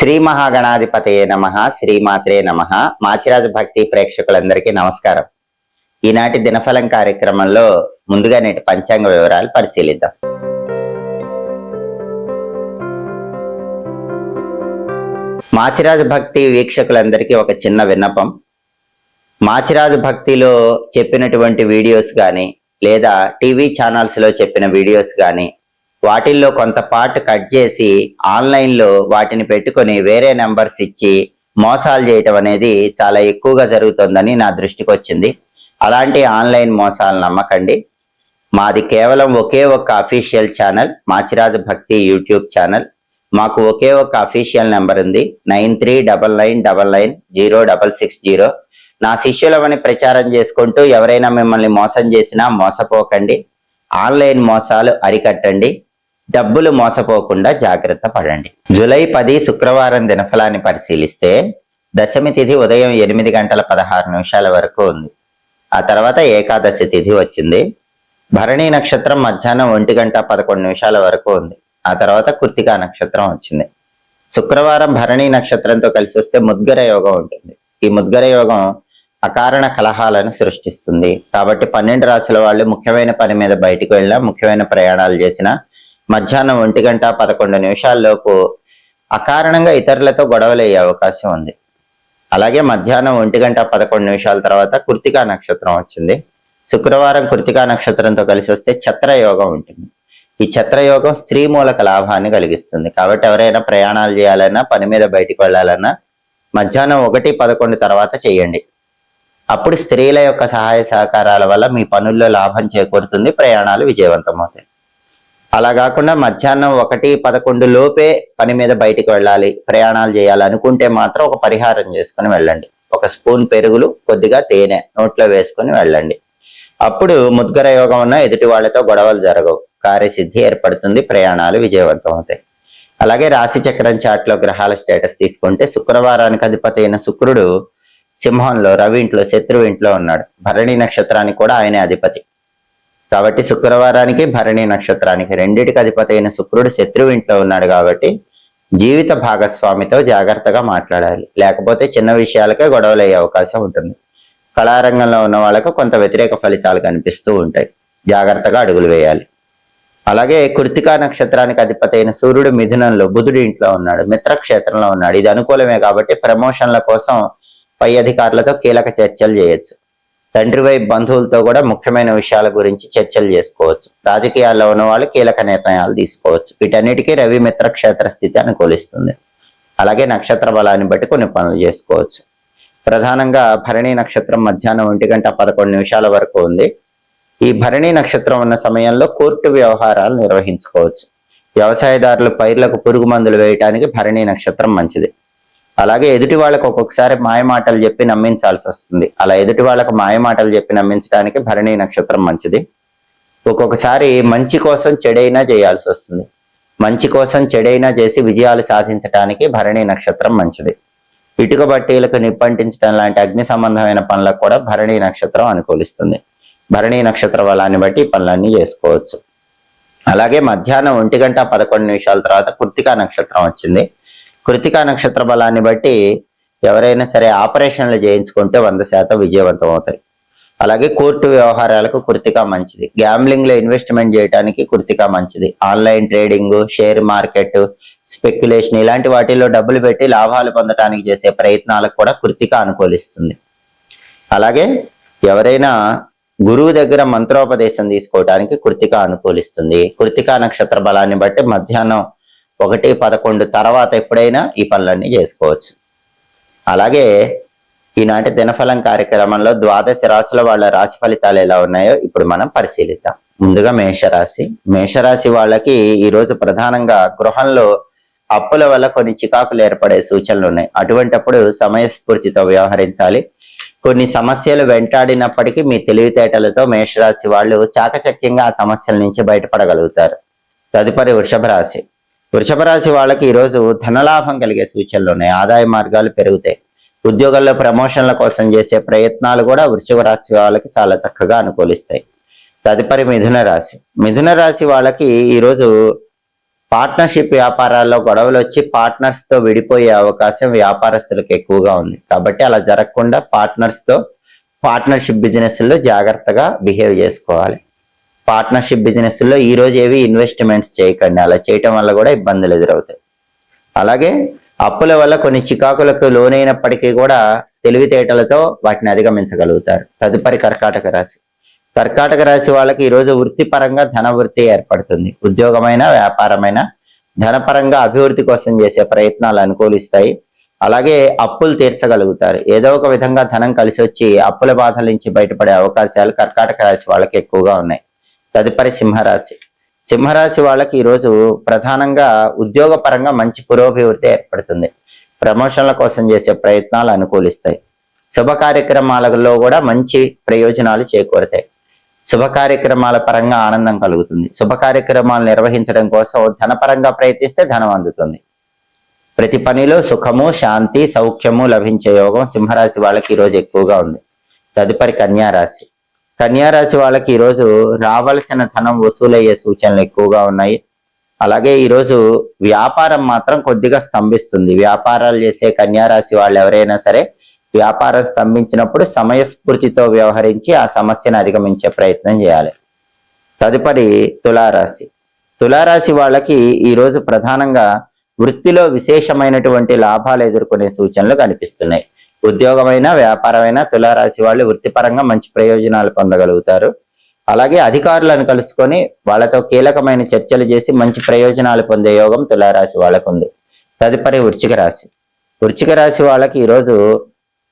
శ్రీ మహాగణాధిపతయే నమః, శ్రీమాత్రే నమః. మాచిరాజు భక్తి ప్రేక్షకులందరికీ నమస్కారం. ఈనాటి దినఫలం కార్యక్రమంలో ముందుగా నేటి పంచాంగ వివరాలు పరిశీలిద్దాం. మాచిరాజు భక్తి వీక్షకులందరికీ ఒక చిన్న విన్నపం. మాచిరాజు భక్తిలో చెప్పినటువంటి వీడియోస్ కానీ లేదా టీవీ ఛానల్స్ లో చెప్పిన వీడియోస్ కానీ వాటిల్లో కొంత పార్ట్ కట్ చేసి ఆన్లైన్లో వాటిని పెట్టుకొని వేరే నెంబర్స్ ఇచ్చి మోసాలు చేయటం అనేది చాలా ఎక్కువగా జరుగుతుందని నా దృష్టికి వచ్చింది. అలాంటి ఆన్లైన్ మోసాలు నమ్మకండి. మాది కేవలం ఒకే ఒక్క అఫీషియల్ ఛానల్, మాచిరాజు భక్తి యూట్యూబ్ ఛానల్. మాకు ఒకే ఒక్క అఫీషియల్ నెంబర్ ఉంది, 9399990660. నా శిష్యులవని ప్రచారం చేసుకుంటూ ఎవరైనా మిమ్మల్ని మోసం చేసినా మోసపోకండి. ఆన్లైన్ మోసాలు అరికట్టండి. డబ్బులు మోసపోకుండా జాగ్రత్త పడండి. జూలై 10 శుక్రవారం దినఫలాన్ని పరిశీలిస్తే దశమి తిథి ఉదయం 8:16 వరకు ఉంది. ఆ తర్వాత ఏకాదశి తిథి వచ్చింది. భరణి నక్షత్రం మధ్యాహ్నం 1:11 వరకు ఉంది. ఆ తర్వాత కృత్తికా నక్షత్రం వచ్చింది. శుక్రవారం భరణి నక్షత్రంతో కలిసి వస్తే ముద్గర యోగం ఉంటుంది. ఈ ముద్గర యోగం అకారణ కలహాలను సృష్టిస్తుంది. కాబట్టి 12 రాశుల వాళ్ళు ముఖ్యమైన పని మీద బయటకు వెళ్ళినా, ముఖ్యమైన ప్రయాణాలు చేసినా మధ్యాహ్నం 1:11 అకారణంగా ఇతరులతో గొడవలయ్యే అవకాశం ఉంది. అలాగే మధ్యాహ్నం 1:11 తర్వాత కృత్తికా నక్షత్రం వచ్చింది. శుక్రవారం కృత్తికా నక్షత్రంతో కలిసి వస్తే ఛత్రయోగం ఉంటుంది. ఈ ఛత్రయోగం స్త్రీ మూలక లాభాన్ని కలిగిస్తుంది. కాబట్టి ఎవరైనా ప్రయాణాలు చేయాలన్నా, పని మీద బయటకు వెళ్ళాలన్నా మధ్యాహ్నం 1:11 తర్వాత చేయండి. అప్పుడు స్త్రీల యొక్క సహాయ సహకారాల వల్ల మీ పనుల్లో లాభం చేకూరుతుంది, ప్రయాణాలు విజయవంతమవుతాయి. అలా కాకుండా మధ్యాహ్నం 1:11 లోపే పని మీద బయటికి వెళ్ళాలి, ప్రయాణాలు చేయాలనుకుంటే మాత్రం ఒక పరిహారం చేసుకుని వెళ్ళండి. ఒక స్పూన్ పెరుగులు, కొద్దిగా తేనె నోట్లో వేసుకుని వెళ్ళండి. అప్పుడు ముద్గర యోగం ఉన్న ఎదుటి వాళ్ళతో గొడవలు జరగవు, కార్యసిద్ధి ఏర్పడుతుంది, ప్రయాణాలు విజయవంతం అవుతాయి. అలాగే రాశి చక్రం చాట్లో గ్రహాల స్టేటస్ తీసుకుంటే శుక్రవారానికి అధిపతి అయిన శుక్రుడు సింహంలో, రవి ఇంట్లో, శత్రువు ఇంట్లో ఉన్నాడు. భరణి నక్షత్రానికి కూడా ఆయనే అధిపతి. కాబట్టి శుక్రవారానికి భరణి నక్షత్రానికి రెండిటికి అధిపతి అయిన శుక్రుడు శత్రువు ఇంట్లో ఉన్నాడు. కాబట్టి జీవిత భాగస్వామితో జాగ్రత్తగా మాట్లాడాలి, లేకపోతే చిన్న విషయాలకే గొడవలు అయ్యే అవకాశం ఉంటుంది. కళారంగంలో ఉన్న వాళ్ళకు కొంత వ్యతిరేక ఫలితాలు కనిపిస్తూ ఉంటాయి, జాగ్రత్తగా అడుగులు వేయాలి. అలాగే కృత్తికా నక్షత్రానికి అధిపతి అయిన సూర్యుడు మిథునంలో, బుధుడి ఇంట్లో ఉన్నాడు, మిత్రక్షేత్రంలో ఉన్నాడు. ఇది అనుకూలమే కాబట్టి ప్రమోషన్ల కోసం పై అధికారులతో కీలక చర్చలు చేయొచ్చు. తండ్రి వైపు బంధువులతో కూడా ముఖ్యమైన విషయాల గురించి చర్చలు చేసుకోవచ్చు. రాజకీయాల్లో ఉన్న వాళ్ళు కీలక నిర్ణయాలు తీసుకోవచ్చు. వీటన్నిటికీ రవి మిత్రక్షేత్ర స్థితి అనుకూలిస్తుంది. అలాగే నక్షత్ర బలాన్ని బట్టి కొన్ని పనులు చేసుకోవచ్చు. ప్రధానంగా భరణి నక్షత్రం మధ్యాహ్నం 1:11 వరకు ఉంది. ఈ భరణి నక్షత్రం ఉన్న సమయంలో కోర్టు వ్యవహారాలు నిర్వహించుకోవచ్చు. వ్యవసాయదారులు పైర్లకు పురుగు మందులు వేయటానికి భరణి నక్షత్రం మంచిది. అలాగే ఎదుటి వాళ్ళకు ఒక్కొక్కసారి మాయమాటలు చెప్పి నమ్మించాల్సి వస్తుంది. అలా ఎదుటి వాళ్ళకు మాయమాటలు చెప్పి నమ్మించడానికి భరణి నక్షత్రం మంచిది. ఒక్కొక్కసారి మంచి కోసం చెడైనా చేయాల్సి వస్తుంది. మంచి కోసం చెడైనా చేసి విజయాలు సాధించడానికి భరణి నక్షత్రం మంచిది. ఇటుక బట్టీలకు నిప్పంటించడం లాంటి అగ్ని సంబంధమైన పనులకు కూడా భరణి నక్షత్రం అనుకూలిస్తుంది. భరణి నక్షత్ర బలాన్ని బట్టి ఈ పనులన్నీ చేసుకోవచ్చు. అలాగే మధ్యాహ్నం 1:11 తర్వాత కృత్తికా నక్షత్రం వచ్చింది. కృత్తికా నక్షత్ర బలాన్ని బట్టి ఎవరైనా సరే ఆపరేషన్లు చేయించుకుంటే 100% విజయవంతం అవుతాయి. అలాగే కోర్టు వ్యవహారాలకు కృత్తికా మంచిది. గ్యాంబ్లింగ్ లో ఇన్వెస్ట్మెంట్ చేయడానికి కృత్తికా మంచిది. Online trading, share market, speculation ఇలాంటి వాటిల్లో డబ్బులు పెట్టి లాభాలు పొందడానికి చేసే ప్రయత్నాలకు కూడా కృత్తికా అనుకూలిస్తుంది. అలాగే ఎవరైనా గురువు దగ్గర మంత్రోపదేశం తీసుకోవడానికి కృత్తికా అనుకూలిస్తుంది. కృత్తికా నక్షత్ర బలాన్ని బట్టి మధ్యాహ్నం 1:11 తర్వాత ఎప్పుడైనా ఈ పనులన్నీ చేసుకోవచ్చు. అలాగే ఈనాటి దినఫలం కార్యక్రమంలో 12 రాశుల వాళ్ళ రాశి ఫలితాలు ఎలా ఉన్నాయో ఇప్పుడు మనం పరిశీలిద్దాం. ముందుగా మేషరాశి. మేషరాశి వాళ్ళకి ఈరోజు ప్రధానంగా గృహంలో అప్పుల వల్ల కొన్ని చికాకులు ఏర్పడే సూచనలు ఉన్నాయి. అటువంటప్పుడు సమయస్ఫూర్తితో వ్యవహరించాలి. కొన్ని సమస్యలు వెంటాడినప్పటికీ మీ తెలివితేటలతో మేషరాశి వాళ్ళు చాకచక్యంగా ఆ సమస్యల నుంచి బయటపడగలుగుతారు. తదుపరి వృషభ రాశి. వృషభ రాశి వాళ్ళకి ఈరోజు ధనలాభం కలిగే సూచనలు ఉన్నాయి. ఆదాయ మార్గాలు పెరుగుతాయి. ఉద్యోగాల్లో ప్రమోషన్ల కోసం చేసే ప్రయత్నాలు కూడా వృషభ రాశి వాళ్ళకి చాలా చక్కగా అనుకూలిస్తాయి. తదుపరి మిథున రాశి. మిథున రాశి వాళ్ళకి ఈరోజు పార్ట్నర్షిప్ వ్యాపారాల్లో గొడవలు వచ్చి పార్ట్నర్స్ తో విడిపోయే అవకాశం వ్యాపారస్తులకు ఎక్కువగా ఉంది. కాబట్టి అలా జరగకుండా పార్ట్నర్షిప్ బిజినెస్ లో జాగ్రత్తగా బిహేవ్ చేసుకోవాలి. పార్ట్నర్షిప్ బిజినెస్ లో ఈ రోజు ఏవి ఇన్వెస్ట్మెంట్స్ చేయకండి. అలా చేయటం వల్ల కూడా ఇబ్బందులు ఎదురవుతాయి. అలాగే అప్పుల వల్ల కొన్ని చికాకులకు లోనైనప్పటికీ కూడా తెలివితేటలతో వాటిని అధిగమించగలుగుతారు. తదుపరి కర్కాటక రాశి. కర్కాటక రాశి వాళ్ళకి ఈరోజు వృత్తిపరంగా ధనవృద్ధి ఏర్పడుతుంది. ఉద్యోగమైన వ్యాపారమైన ధనపరంగా అభివృద్ధి కోసం చేసే ప్రయత్నాలు అనుకూలిస్తాయి. అలాగే అప్పులు తీర్చగలుగుతారు. ఏదో ఒక విధంగా ధనం కలిసి వచ్చి అప్పుల బాధల నుంచి బయటపడే అవకాశాలు కర్కాటక రాశి వాళ్ళకి ఎక్కువగా ఉన్నాయి. తదుపరి సింహరాశి. సింహరాశి వాళ్ళకి ఈరోజు ప్రధానంగా ఉద్యోగ పరంగా మంచి పురోభివృద్ధి ఏర్పడుతుంది. ప్రమోషన్ల కోసం చేసే ప్రయత్నాలు అనుకూలిస్తాయి. శుభ కార్యక్రమాలలో కూడా మంచి ప్రయోజనాలు చేకూరుతాయి. శుభ కార్యక్రమాల పరంగా ఆనందం కలుగుతుంది. శుభ కార్యక్రమాలు నిర్వహించడం కోసం ధనపరంగా ప్రయత్నిస్తే ధనం అందుతుంది. ప్రతి పనిలో సుఖము, శాంతి, సౌఖ్యము లభించే యోగం సింహరాశి వాళ్ళకి ఈరోజు ఎక్కువగా ఉంది. తదుపరి కన్యారాశి. కన్యారాశి వాళ్ళకి ఈరోజు రావాల్సిన ధనం వసూలయ్యే సూచనలు ఎక్కువగా ఉన్నాయి. అలాగే ఈరోజు వ్యాపారం మాత్రం కొద్దిగా స్తంభిస్తుంది. వ్యాపారాలు చేసే కన్యారాశి వాళ్ళు ఎవరైనా సరే వ్యాపారం స్తంభించినప్పుడు సమయస్ఫూర్తితో వ్యవహరించి ఆ సమస్యను అధిగమించే ప్రయత్నం చేయాలి. తదుపరి తులారాశి. తులారాశి వాళ్ళకి ఈరోజు ప్రధానంగా వృత్తిలో విశేషమైనటువంటి లాభాలు ఎదుర్కొనే సూచనలు కనిపిస్తున్నాయి. ఉద్యోగమైన వ్యాపారమైన తులారాశి వాళ్ళు వృత్తిపరంగా మంచి ప్రయోజనాలు పొందగలుగుతారు. అలాగే అధికారులను కలుసుకొని వాళ్ళతో కీలకమైన చర్చలు చేసి మంచి ప్రయోజనాలు పొందే యోగం తులారాశి వాళ్ళకు ఉంది. తదుపరి వృశ్చిక రాశి. వృశ్చిక రాశి వాళ్ళకి ఈరోజు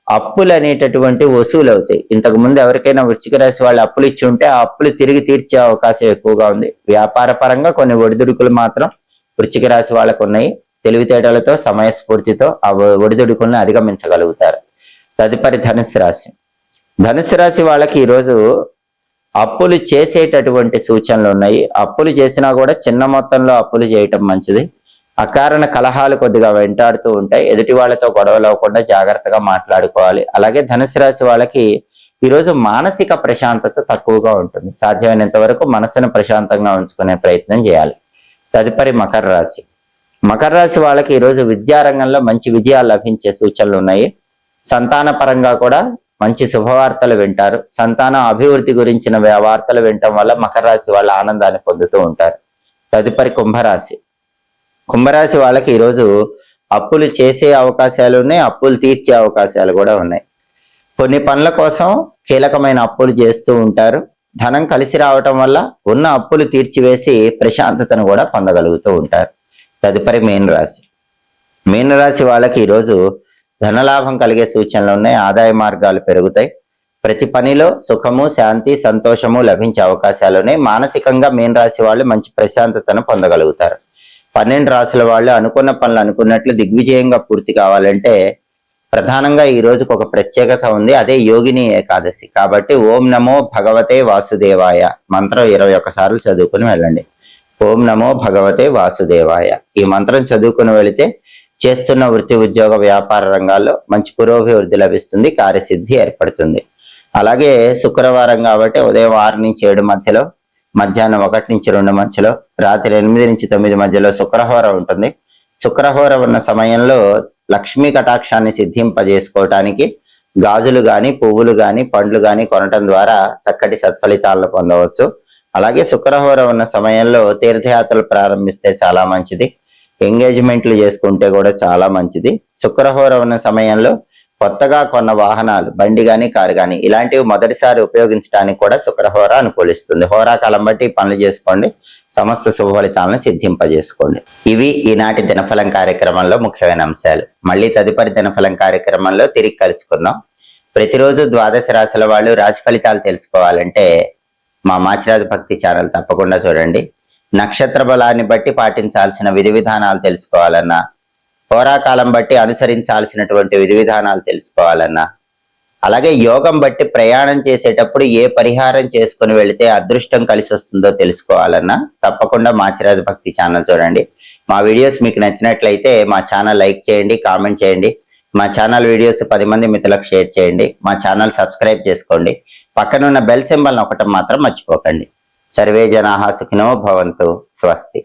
అప్పులు అనేటటువంటి వసూలు అవుతాయి. ఇంతకు ముందు ఎవరికైనా వృశ్చిక రాశి వాళ్ళు అప్పులు ఇచ్చి ఉంటే ఆ అప్పులు తిరిగి తీర్చే అవకాశం ఎక్కువగా ఉంది. వ్యాపార పరంగా కొన్ని ఒడిదుడుకులు మాత్రం వృశ్చిక రాశి వాళ్ళకు ఉన్నాయి. తెలివితేటలతో సమయస్ఫూర్తితో ఆ ఒడిదుడుకులను అధిగమించగలుగుతారు. తదుపరి ధనుస్సు రాశి. ధనుస్సు రాశి వాళ్ళకి ఈరోజు అప్పులు చేసేటటువంటి సూచనలు ఉన్నాయి. అప్పులు చేసినా కూడా చిన్న మొత్తంలో అప్పులు చేయటం మంచిది. అకారణ కలహాలు కొద్దిగా వెంటాడుతూ ఉంటాయి. ఎదుటి వాళ్ళతో గొడవలు అవ్వకుండా జాగ్రత్తగా మాట్లాడుకోవాలి. అలాగే ధనుసు రాశి వాళ్ళకి ఈరోజు మానసిక ప్రశాంతత తక్కువగా ఉంటుంది. సాధ్యమైనంత వరకు మనసును ప్రశాంతంగా ఉంచుకునే ప్రయత్నం చేయాలి. తదుపరి మకర రాశి. మకర రాశి వాళ్ళకి ఈరోజు విద్యారంగంలో మంచి విజయాలు లభించే సూచనలు ఉన్నాయి. సంతాన పరంగా కూడా మంచి శుభవార్తలు వింటారు. సంతాన అభివృద్ధి గురించిన వార్తలు వినటం వల్ల మకర రాశి వాళ్ళ ఆనందాన్ని పొందుతూ ఉంటారు. తదుపరి కుంభరాశి. కుంభరాశి వాళ్ళకి ఈరోజు అప్పులు చేసే అవకాశాలు ఉన్నాయి. అప్పులు తీర్చే అవకాశాలు కూడా ఉన్నాయి. కొన్ని పనుల కోసం కీలకమైన అప్పులు చేస్తూ ఉంటారు. ధనం కలిసి రావటం వల్ల ఉన్న అప్పులు తీర్చివేసి ప్రశాంతతను కూడా పొందగలుగుతూ ఉంటారు. తదుపరి మీనరాశి. మీనరాశి వాళ్ళకి ఈరోజు ధనలాభం కలిగే సూచనలు ఉన్నాయి. ఆదాయ మార్గాలు పెరుగుతాయి. ప్రతి పనిలో సుఖము, శాంతి, సంతోషము లభించే అవకాశాలు ఉన్నాయి. మానసికంగా మీనరాశి వాళ్ళు మంచి ప్రశాంతతను పొందగలుగుతారు. 12 రాశుల వాళ్ళు అనుకున్న పనులు అనుకున్నట్లు దిగ్విజయంగా పూర్తి కావాలంటే ప్రధానంగా ఈ రోజుకు ఒక ప్రత్యేకత ఉంది. అదే యోగిని ఏకాదశి. కాబట్టి ఓం నమో భగవతే వాసుదేవాయ మంత్రం 21 సార్లు చదువుకుని వెళ్ళండి. ఓం నమో భగవతే వాసుదేవాయ ఈ మంత్రం చదువుకుని వెళితే చేస్తున్న వృత్తి, ఉద్యోగ, వ్యాపార రంగాల్లో మంచి పురోభివృద్ధి లభిస్తుంది. కార్యసిద్ధి ఏర్పడుతుంది. అలాగే శుక్రవారం కాబట్టి ఉదయం 6 నుంచి 7 మధ్యలో, మధ్యాహ్నం 1 నుంచి 2 మధ్యలో, రాత్రి 8 నుంచి 9 మధ్యలో శుక్రహోర ఉంటుంది. శుక్రహోర ఉన్న సమయంలో లక్ష్మీ కటాక్షాన్ని సిద్ధింపజేసుకోవటానికి గాజులు గాని, పువ్వులు గాని, పండ్లు గాని కొనటం ద్వారా చక్కటి సత్ఫలితాలను పొందవచ్చు. అలాగే శుక్రహోర ఉన్న సమయంలో తీర్థయాత్రలు ప్రారంభిస్తే చాలా మంచిది. ఎంగేజ్మెంట్లు చేసుకుంటే కూడా చాలా మంచిది. శుక్రహోర ఉన్న సమయంలో కొత్తగా కొన్న వాహనాలు, బండి గాని, కారు గాని ఇలాంటివి మొదటిసారి ఉపయోగించడానికి కూడా శుక్రహోర అనుకూలిస్తుంది. హోరాకాలం బట్టి పనులు చేసుకోండి. సమస్త శుభ ఫలితాలను సిద్ధింపజేసుకోండి. ఇవి ఈనాటి దినఫలం కార్యక్రమంలో ముఖ్యమైన అంశాలు. మళ్ళీ తదుపరి దినఫలం కార్యక్రమంలో తిరిగి కలుసుకుందాం. ప్రతిరోజు 12 రాశుల వాళ్ళు రాశి ఫలితాలు తెలుసుకోవాలంటే మా మాచిరాజు భక్తి ఛానల్ తప్పకుండా చూడండి. నక్షత్ర బలాన్ని బట్టి పాటించాల్సిన విధి విధానాలు తెలుసుకోవాలన్నా, హోరాకాలం బట్టి అనుసరించాల్సినటువంటి విధి విధానాలు తెలుసుకోవాలన్నా, అలాగే యోగం బట్టి ప్రయాణం చేసేటప్పుడు ఏ పరిహారం చేసుకుని వెళితే అదృష్టం కలిసి వస్తుందో తెలుసుకోవాలన్నా తప్పకుండా మాచిరాజు భక్తి ఛానల్ చూడండి. మా వీడియోస్ మీకు నచ్చినట్లయితే మా ఛానల్ లైక్ చేయండి, కామెంట్ చేయండి. మా ఛానల్ వీడియోస్ 10 మంది మిత్రులకు షేర్ చేయండి. మా ఛానల్ సబ్స్క్రైబ్ చేసుకోండి. పక్కనున్న బెల్ సింబల్ నొక్కటం మాత్రం మర్చిపోకండి. సర్వే జనాః సుఖినో భవంతు. స్వస్తి.